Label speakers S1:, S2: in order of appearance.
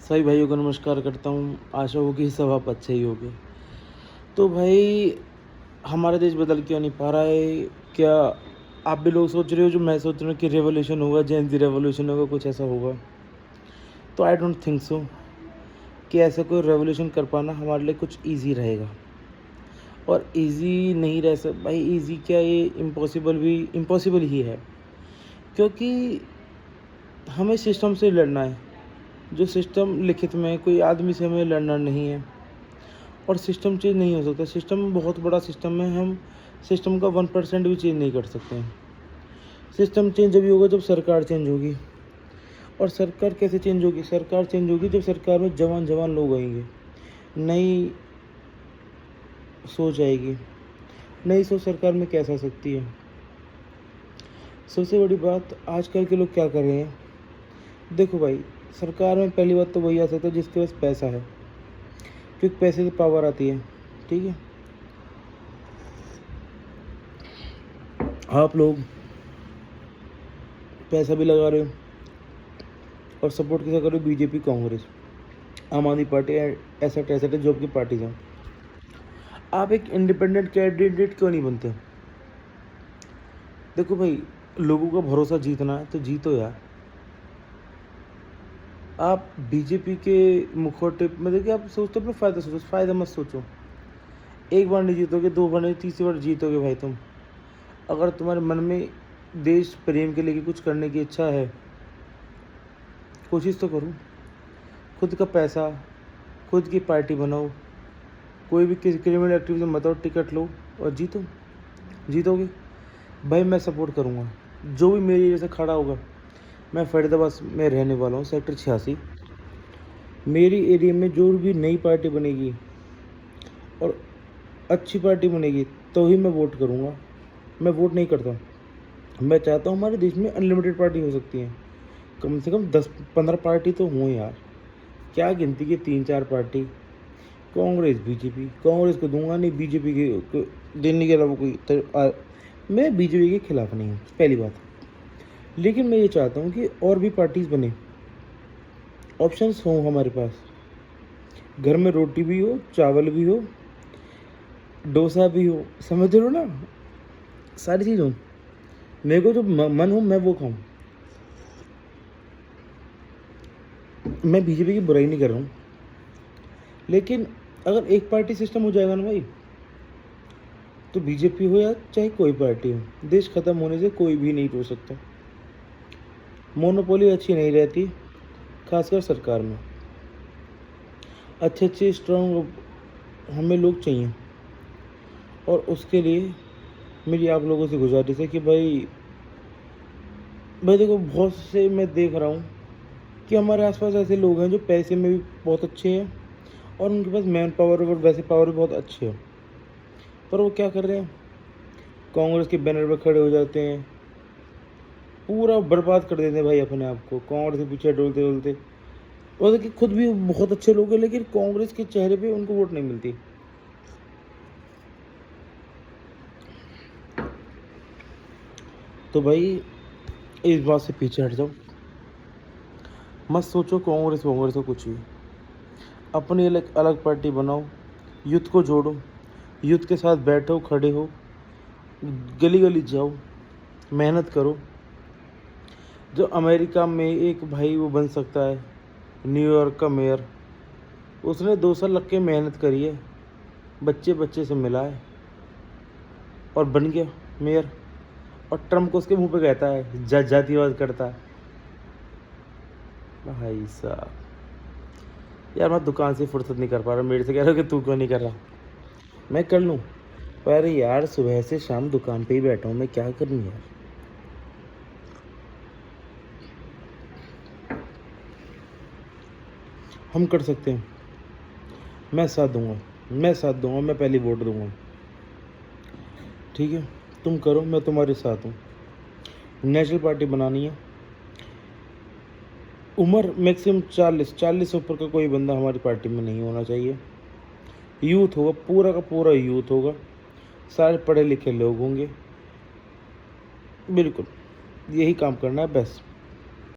S1: सभी भाइयों को नमस्कार करता हूँ। आशा होगी सब आप अच्छे ही होंगे। तो भाई, हमारा देश बदल क्यों नहीं पा रहा है? क्या आप भी लोग सोच रहे हो जो मैं सोच रहा हूँ कि रेवोल्यूशन होगा, जेन ज़ी रेवोल्यूशन होगा, कुछ ऐसा होगा? तो आई डोंट थिंक सो कि ऐसा कोई रेवोल्यूशन कर पाना हमारे लिए कुछ ईज़ी रहेगा। और ईज़ी नहीं रह सक भाई, ईज़ी क्या, ये इम्पॉसिबल ही है। क्योंकि हमें सिस्टम से लड़ना है। जो सिस्टम लिखित में है, कोई आदमी से हमें लड़ना नहीं है। और सिस्टम चेंज नहीं हो सकता। सिस्टम बहुत बड़ा सिस्टम है। हम सिस्टम का 1% भी चेंज नहीं कर सकते हैं। सिस्टम चेंज जब होगा जब सरकार चेंज होगी। और सरकार कैसे चेंज होगी? सरकार चेंज होगी जब सरकार में जवान जवान लोग आएंगे, नई सोच आएगी। नई सोच सरकार में कैसे आ सकती है? सबसे बड़ी बात, आजकल के लोग क्या कर रहे हैं? देखो भाई, सरकार में पहली बात तो वही आ सकता है जिसके पास पैसा है, क्योंकि पैसे से पावर आती है। ठीक है, आप लोग पैसा भी लगा रहे हो और सपोर्ट कैसे कर रहे हो? बीजेपी, कांग्रेस, आम आदमी पार्टी, ऐसा ऐसा जो आपकी पार्टीज हैं। आप एक इंडिपेंडेंट कैंडिडेट क्यों नहीं बनते? देखो भाई, लोगों का भरोसा जीतना है तो जीतो यार। आप बीजेपी के मुखौटे में देखिए, आप सोचते अपने फ़ायदा सोचो, फ़ायदा मत सोचो। एक बार नहीं जीतोगे, दो बार नहीं, तीसरी बार जीतोगे भाई तुम। अगर तुम्हारे मन में देश प्रेम के लिए कुछ करने की इच्छा है, कोशिश तो करो। खुद का पैसा, खुद की पार्टी बनाओ, कोई भी किसी क्रिमिनल एक्टिविटी में मत आओ, टिकट लो और जीतो। जीतोगे भाई, मैं सपोर्ट करूँगा जो भी मेरी वजह से खड़ा होगा। मैं फरीदाबाद में रहने वाला हूँ, सेक्टर 86। मेरी एरिया में जो भी नई पार्टी बनेगी और अच्छी पार्टी बनेगी तो ही मैं वोट करूँगा। मैं वोट नहीं करता। मैं चाहता हूँ हमारे देश में अनलिमिटेड पार्टी हो सकती हैं। कम से कम 10-15 पार्टी तो हों यार। क्या गिनती की 3-4 पार्टी। कांग्रेस, बीजेपी, कांग्रेस को दूंगा नहीं, बीजेपी के देने के अलावा मैं बीजेपी के खिलाफ नहीं हूँ, पहली बात। लेकिन मैं ये चाहता हूँ कि और भी पार्टीज बने, ऑप्शंस हों हमारे पास। घर में रोटी भी हो, चावल भी हो, डोसा भी हो, समझ रहे हो ना? सारी चीज़ हो, मेरे को जो मन हो मैं वो खाऊं। मैं बीजेपी की बुराई नहीं कर रहा हूँ, लेकिन अगर एक पार्टी सिस्टम हो जाएगा ना भाई, तो बीजेपी हो या चाहे कोई पार्टी हो, देश खत्म होने से कोई भी नहीं रोक सकता। मोनोपोली अच्छी नहीं रहती, खासकर सरकार में। अच्छे स्ट्रॉन्ग हमें लोग चाहिए। और उसके लिए मेरी आप लोगों से गुजारिश है कि भाई देखो, बहुत से मैं देख रहा हूँ कि हमारे आसपास ऐसे लोग हैं जो पैसे में भी बहुत अच्छे हैं और उनके पास मैन पावर और वैसे पावर भी बहुत अच्छे है। पर वो क्या कर रहे हैं? कांग्रेस के बैनर पर खड़े हो जाते हैं, पूरा बर्बाद कर देते हैं भाई अपने आप को, कांग्रेस के पीछे डोलते डोलते। और देखिए, खुद भी बहुत अच्छे लोग हैं, लेकिन कांग्रेस के चेहरे पे उनको वोट नहीं मिलती। तो भाई, इस बात से पीछे हट जाओ। मत सोचो कांग्रेस हो कुछ भी। अपनी अलग अलग पार्टी बनाओ, यूथ को जोड़ो, यूथ के साथ बैठो, खड़े हो, गली गली जाओ, मेहनत करो। जो अमेरिका में एक भाई वो बन सकता है न्यूयॉर्क का मेयर, उसने 2 साल लग के मेहनत करी है, बच्चे बच्चे से मिला है और बन गया मेयर। और ट्रम्प को उसके मुंह पे कहता है, जातिवाद करता है। भाई साहब, यार मैं दुकान से फुर्सत नहीं कर पा रहा, मेरे से कह रहा कि तू क्यों नहीं कर रहा? मैं कर लूँ, पर यार सुबह से शाम दुकान पे ही बैठा हूँ, मैं क्या करूँ यार? हम कर सकते हैं। मैं साथ दूंगा, मैं पहली वोट दूंगा। ठीक है, तुम करो, मैं तुम्हारे साथ हूँ। नेशनल पार्टी बनानी है। उम्र मैक्सिमम 40 से ऊपर का कोई बंदा हमारी पार्टी में नहीं होना चाहिए। यूथ होगा, पूरा का पूरा यूथ होगा, सारे पढ़े लिखे लोग होंगे। बिल्कुल यही काम करना है, बस।